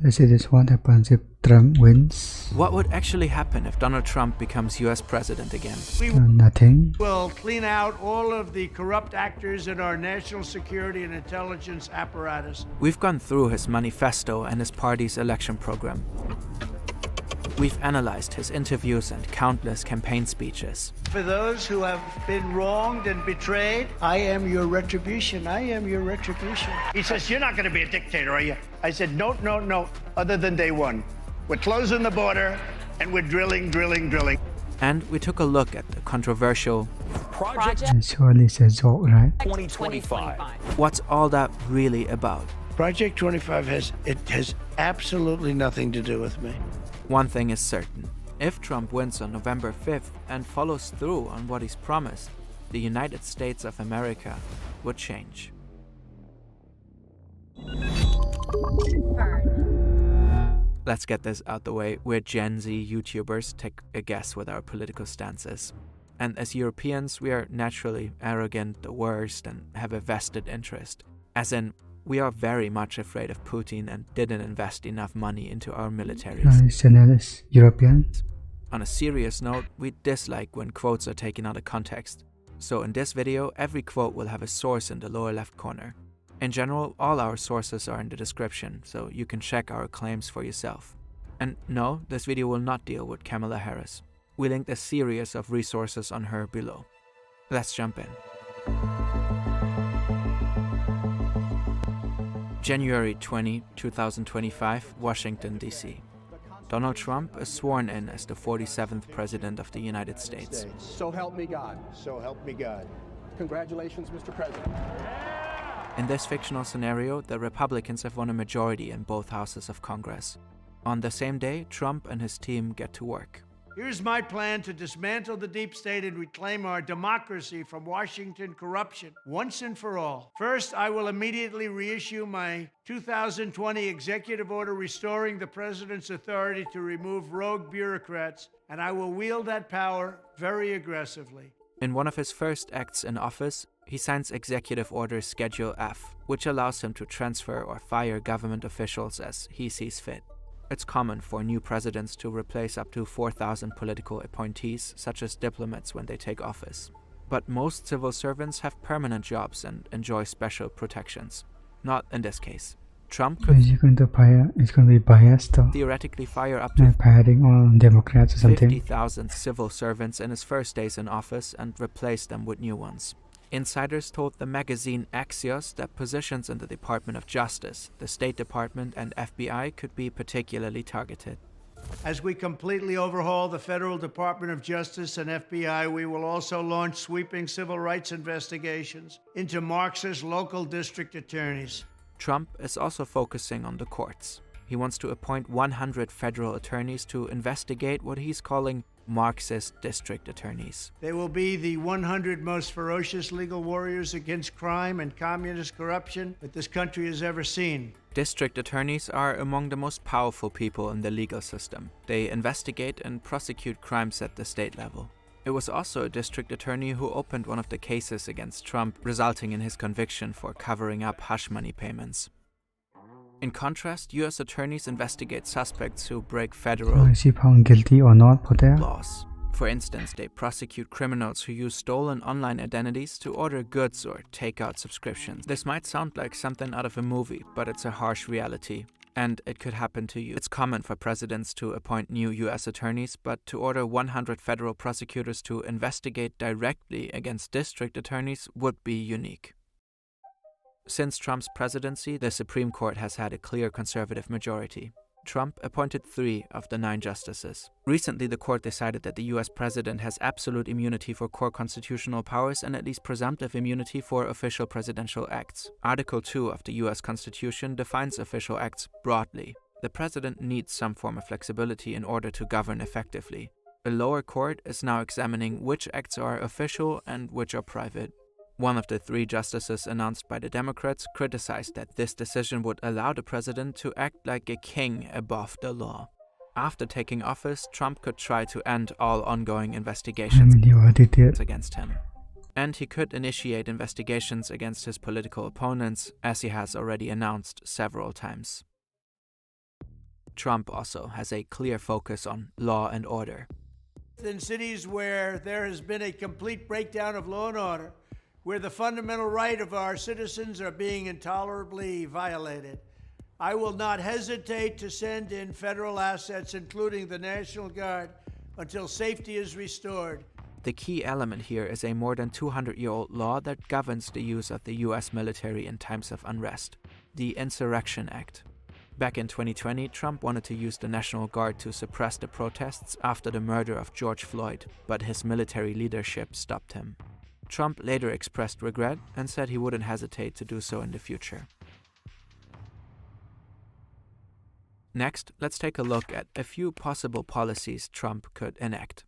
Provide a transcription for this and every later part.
This is what happens if Trump wins. What would actually happen if Donald Trump becomes US president again? Nothing. We'll clean out all of the corrupt actors in our national security and intelligence apparatus. We've gone through his manifesto and his party's election program. We've analyzed his interviews and countless campaign speeches. For those who have been wronged and betrayed, I am your retribution. I am your retribution. He says, "You're not going to be a dictator, are you?" I said, no, other than day one. We're closing the border and we're drilling. And we took a look at the controversial And surely it's a joke, right? 2025. what's all that really about. Project 25 has absolutely nothing to do with me. One thing is certain. If Trump wins on November 5th and follows through on what he's promised, the United States of America would change. Let's get this out the way. We're Gen Z YouTubers. Take a guess what our political stance is. And as Europeans, we are naturally arrogant, the worst, and have a vested interest. As in, we are very much afraid of Putin and didn't invest enough money into our militaries. Channels, European. On a serious note, we dislike when quotes are taken out of context. So in this video, every quote will have a source in the lower left corner. In general, all our sources are in the description, so you can check our claims for yourself. And no, this video will not deal with Kamala Harris. We linked a series of resources on her below. Let's jump in. January 20, 2025, Washington, D.C. Donald Trump is sworn in as the 47th President of the United States. So help me God. So help me God. Congratulations, Mr. President. In this fictional scenario, the Republicans have won a majority in both houses of Congress. On the same day, Trump and his team get to work. Here's my plan to dismantle the deep state and reclaim our democracy from Washington corruption once and for all. First, I will immediately reissue my 2020 executive order restoring the president's authority to remove rogue bureaucrats, and I will wield that power very aggressively. In one of his first acts in office, he signs Executive Order Schedule F, which allows him to transfer or fire government officials as he sees fit. It's common for new presidents to replace up to 4,000 political appointees, such as diplomats, when they take office. But most civil servants have permanent jobs and enjoy special protections. Not in this case. Trump could Is going to be biased or theoretically fire up to firing on Democrats or something? 50,000 civil servants in his first days in office and replace them with new ones. Insiders told the magazine Axios that positions in the Department of Justice, the State Department, and FBI could be particularly targeted. As we completely overhaul the Federal Department of Justice and FBI, we will also launch sweeping civil rights investigations into Marxist local district attorneys. Trump is also focusing on the courts. He wants to appoint 100 federal attorneys to investigate what he's calling Marxist district attorneys. They will be the 100 most ferocious legal warriors against crime and communist corruption that this country has ever seen. District attorneys are among the most powerful people in the legal system. They investigate and prosecute crimes at the state level. It was also a district attorney who opened one of the cases against Trump, resulting in his conviction for covering up hush money payments. In contrast, US attorneys investigate suspects who break federal Is he found guilty or not for that? laws. For instance, they prosecute criminals who use stolen online identities to order goods or take out subscriptions. This might sound like something out of a movie, but it's a harsh reality. And it could happen to you. It's common for presidents to appoint new US attorneys, but to order 100 federal prosecutors to investigate directly against district attorneys would be unique. Since Trump's presidency, the Supreme Court has had a clear conservative majority. Trump appointed 3 of the 9 justices. Recently, the court decided that the US president has absolute immunity for core constitutional powers and at least presumptive immunity for official presidential acts. Article 2 of the US Constitution defines official acts broadly. The president needs some form of flexibility in order to govern effectively. A lower court is now examining which acts are official and which are private. One of the 3 justices announced by the Democrats criticized that this decision would allow the president to act like a king above the law. After taking office, Trump could try to end all ongoing investigations against him. And he could initiate investigations against his political opponents, as he has already announced several times. Trump also has a clear focus on law and order. In cities where there has been a complete breakdown of law and order, where the fundamental right of our citizens are being intolerably violated, I will not hesitate to send in federal assets, including the National Guard, until safety is restored. The key element here is a more than 200-year-old law that governs the use of the US military in times of unrest, the Insurrection Act. Back in 2020, Trump wanted to use the National Guard to suppress the protests after the murder of George Floyd, but his military leadership stopped him. Trump later expressed regret and said he wouldn't hesitate to do so in the future. Next, let's take a look at a few possible policies Trump could enact.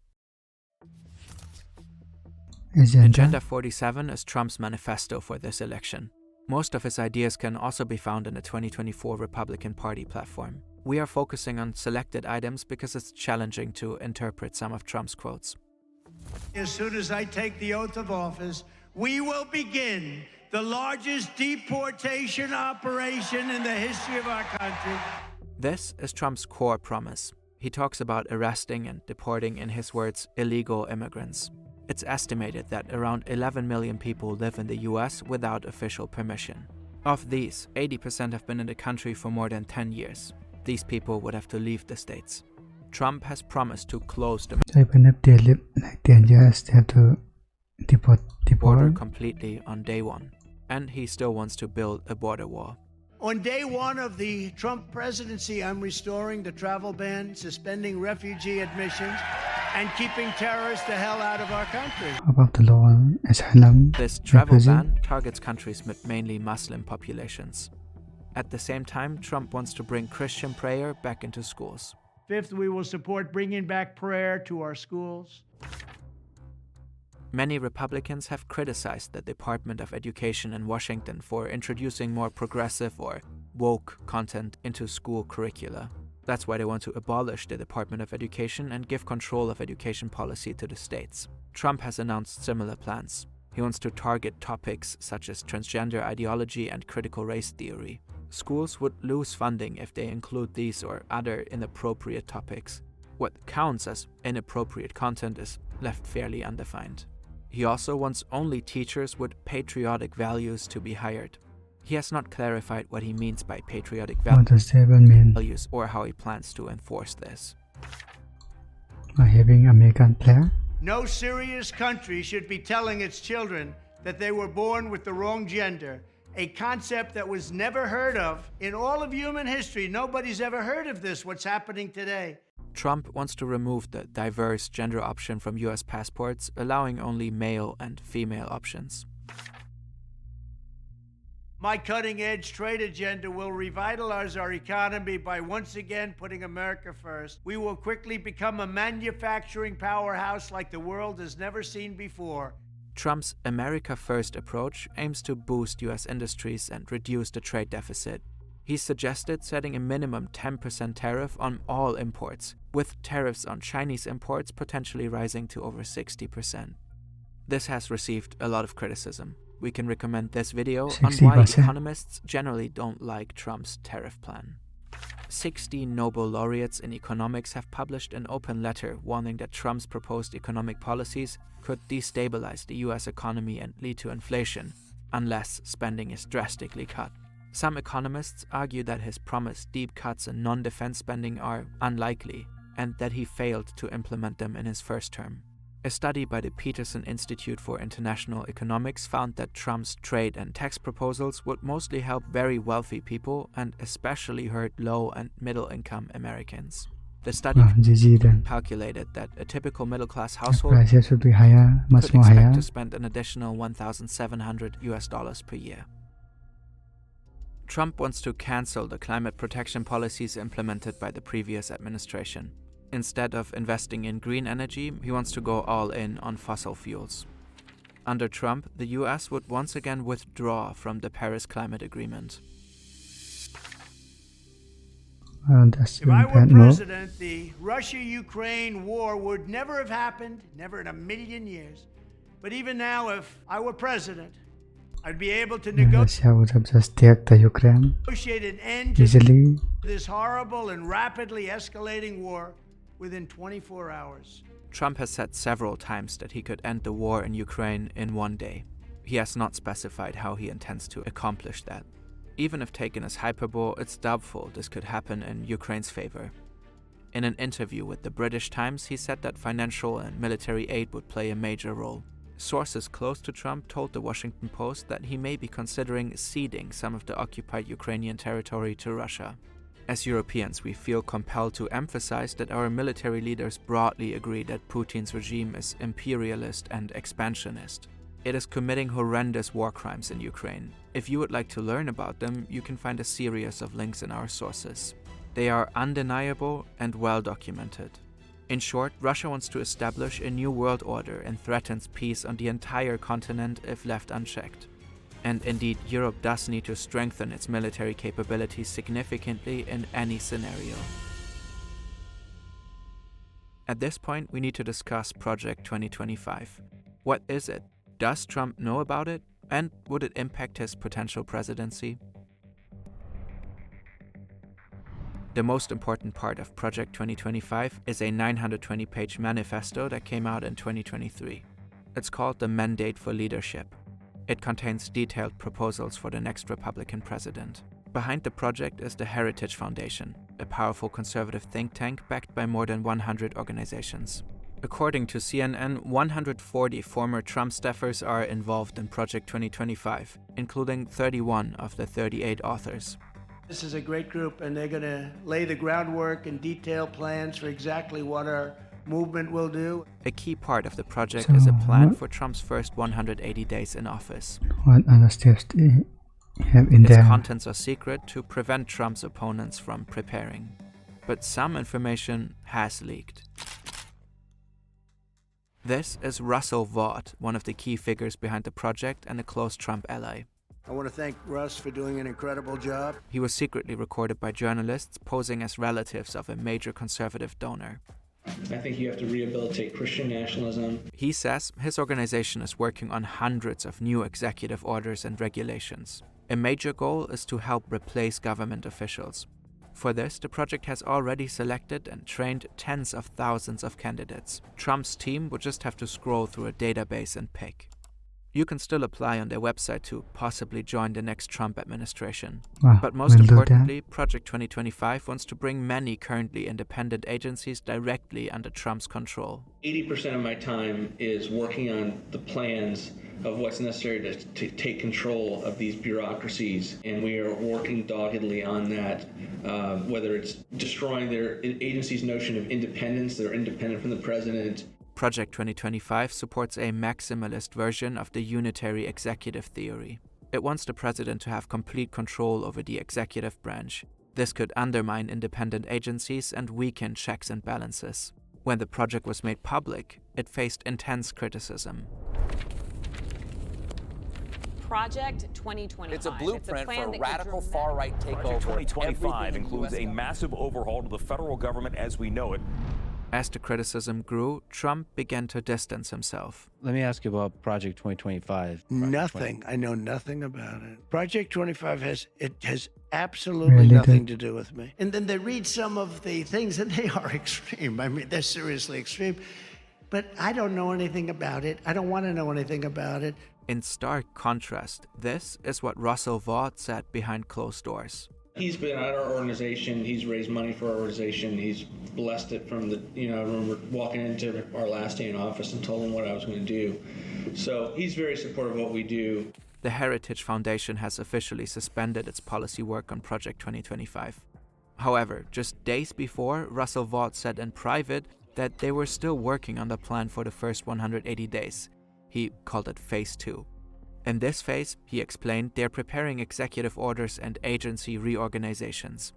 Agenda 47 is Trump's manifesto for this election. Most of his ideas can also be found in the 2024 Republican Party platform. We are focusing on selected items because it's challenging to interpret some of Trump's quotes. As soon as I take the oath of office, we will begin the largest deportation operation in the history of our country. This is Trump's core promise. He talks about arresting and deporting, in his words, illegal immigrants. It's estimated that around 11 million people live in the US without official permission. Of these, 80% have been in the country for more than 10 years. These people would have to leave the states. Trump has promised to close the border completely on day one, and he still wants to build a border wall. On day one of the Trump presidency, I'm restoring the travel ban, suspending refugee admissions, and keeping terrorists the hell out of our country. About the law on asylum. This travel ban targets countries with mainly Muslim populations. At the same time, Trump wants to bring Christian prayer back into schools. Fifth, we will support bringing back prayer to our schools. Many Republicans have criticized the Department of Education in Washington for introducing more progressive or woke content into school curricula. That's why they want to abolish the Department of Education and give control of education policy to the states. Trump has announced similar plans. He wants to target topics such as transgender ideology and critical race theory. Schools would lose funding if they include these or other inappropriate topics. What counts as inappropriate content is left fairly undefined. He also wants only teachers with patriotic values to be hired. He has not clarified what he means by patriotic values or how he plans to enforce this. Having American player. No serious country should be telling its children that they were born with the wrong gender, a concept that was never heard of in all of human history. Nobody's ever heard of this, what's happening today. Trump wants to remove the diverse gender option from US passports, allowing only male and female options. My cutting-edge trade agenda will revitalize our economy by once again putting America first. We will quickly become a manufacturing powerhouse like the world has never seen before. Trump's America First approach aims to boost US industries and reduce the trade deficit. He suggested setting a minimum 10% tariff on all imports, with tariffs on Chinese imports potentially rising to over 60%. This has received a lot of criticism. We can recommend this video on why economists generally don't like Trump's tariff plan. 16 Nobel laureates in economics have published an open letter warning that Trump's proposed economic policies could destabilize the US economy and lead to inflation, unless spending is drastically cut. Some economists argue that his promised deep cuts in non-defense spending are unlikely, and that he failed to implement them in his first term. A study by the Peterson Institute for International Economics found that Trump's trade and tax proposals would mostly help very wealthy people and especially hurt low and middle-income Americans. The study calculated that a typical middle-class household should be higher, much could more expect higher. to spend an additional $1,700 per year. Trump wants to cancel the climate protection policies implemented by the previous administration. Instead of investing in green energy, he wants to go all in on fossil fuels. Under Trump, the US would once again withdraw from the Paris Climate Agreement. If I were president, the Russia-Ukraine war would never have happened, never in a million years. But even now, if I were president, I'd be able to Russia would have just taken the Ukraine negotiate an end to easily. this horrible and rapidly escalating war within 24 hours. Trump has said several times that he could end the war in Ukraine in one day. He has not specified how he intends to accomplish that. Even if taken as hyperbole, it's doubtful this could happen in Ukraine's favor. In an interview with the British Times, he said that financial and military aid would play a major role. Sources close to Trump told the Washington Post that he may be considering ceding some of the occupied Ukrainian territory to Russia. As Europeans, we feel compelled to emphasize that our military leaders broadly agree that Putin's regime is imperialist and expansionist. It is committing horrendous war crimes in Ukraine. If you would like to learn about them, you can find a series of links in our sources. They are undeniable and well documented. In short, Russia wants to establish a new world order and threatens peace on the entire continent if left unchecked. And indeed, Europe does need to strengthen its military capabilities significantly in any scenario. At this point, we need to discuss Project 2025. What is it? Does Trump know about it? And would it impact his potential presidency? The most important part of Project 2025 is a 920-page manifesto that came out in 2023. It's called the Mandate for Leadership. It contains detailed proposals for the next Republican president. Behind the project is the Heritage Foundation, a powerful conservative think tank backed by more than 100 organizations. According to CNN, 140 former Trump staffers are involved in Project 2025, including 31 of the 38 authors. This is a great group, and they're going to lay the groundwork and detail plans for exactly what our movement will do. A key part of the project So is a plan what- for Trump's first 180 days in office. What other steps do you have in Its there? contents are secret to prevent Trump's opponents from preparing. But some information has leaked. This is Russell Vought, one of the key figures behind the project and a close Trump ally. I want to thank Russ for doing an incredible job. He was secretly recorded by journalists posing as relatives of a major conservative donor. I think you have to rehabilitate Christian nationalism. He says his organization is working on hundreds of new executive orders and regulations. A major goal is to help replace government officials. For this, the project has already selected and trained tens of thousands of candidates. Trump's team would just have to scroll through a database and pick. You can still apply on their website to possibly join the next Trump administration. Wow, But most we'll do that. importantly, Project 2025 wants to bring many currently independent agencies directly under Trump's control. 80% of my time is working on the plans of what's necessary to take control of these bureaucracies, and we are working doggedly on that, whether it's destroying their agency's notion of independence, they're independent from the president. Project 2025 supports a maximalist version of the unitary executive theory. It wants the president to have complete control over the executive branch. This could undermine independent agencies and weaken checks and balances. When the project was made public, it faced intense criticism. Project 2025. It's a blueprint plan for a that could radical dramatically- far-right takeover. Project of 2025 everything includes US a massive overhaul to the federal government as we know it. As the criticism grew, Trump began to distance himself. Let me ask you about Project 2025. Nothing. I know nothing about it. Project 25 has absolutely Really nothing good. to do with me. And then they read some of the things, and they are extreme. I mean, they're seriously extreme. But I don't know anything about it. I don't want to know anything about it. In stark contrast, this is what Russell Vought said behind closed doors. He's been at our organization, he's raised money for our organization, he's blessed it from the, I remember walking into our last day in office and told him what I was going to do. So he's very supportive of what we do. The Heritage Foundation has officially suspended its policy work on Project 2025. However, just days before, Russell Vought said in private that they were still working on the plan for the first 180 days. He called it Phase 2. In this phase, he explained, they're preparing executive orders and agency reorganizations.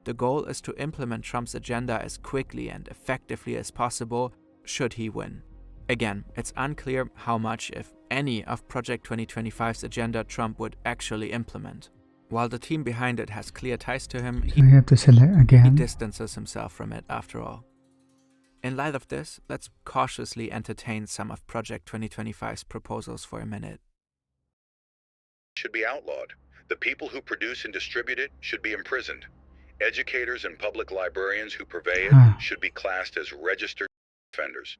The goal is to implement Trump's agenda as quickly and effectively as possible, should he win. Again, it's unclear how much, if any, of Project 2025's agenda Trump would actually implement. While the team behind it has clear ties to him, So you have to select he again. distances himself from it after all. In light of this, let's cautiously entertain some of Project 2025's proposals for a minute. should be outlawed. The people who produce and distribute it should be imprisoned. Educators and public librarians who purvey it should be classed as registered offenders.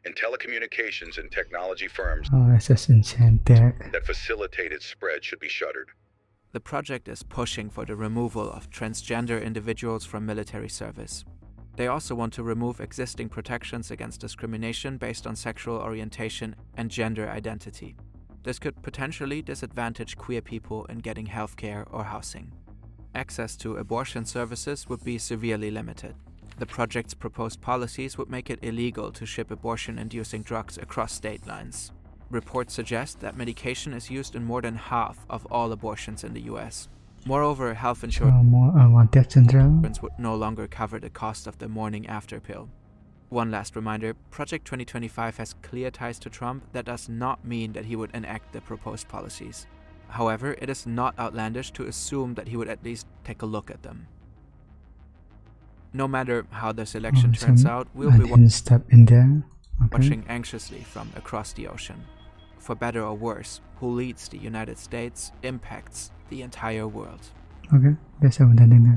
And telecommunications and technology firms assassination tag. that facilitate its spread should be shuttered. The project is pushing for the removal of transgender individuals from military service. They also want to remove existing protections against discrimination based on sexual orientation and gender identity. This could potentially disadvantage queer people in getting healthcare or housing. Access to abortion services would be severely limited. The project's proposed policies would make it illegal to ship abortion-inducing drugs across state lines. Reports suggest that medication is used in more than half of all abortions in the US. Moreover, health insurance More unwanted syndrome. would no longer cover the cost of the morning after pill. One last reminder, Project 2025 has clear ties to Trump. That does not mean that he would enact the proposed policies. However, it is not outlandish to assume that he would at least take a look at them. No matter how this election turns out, we'll be Hidden stuff in there. Okay. watching anxiously from across the ocean. For better or worse, who leads the United States impacts the entire world. Okay, biasa udah dengar.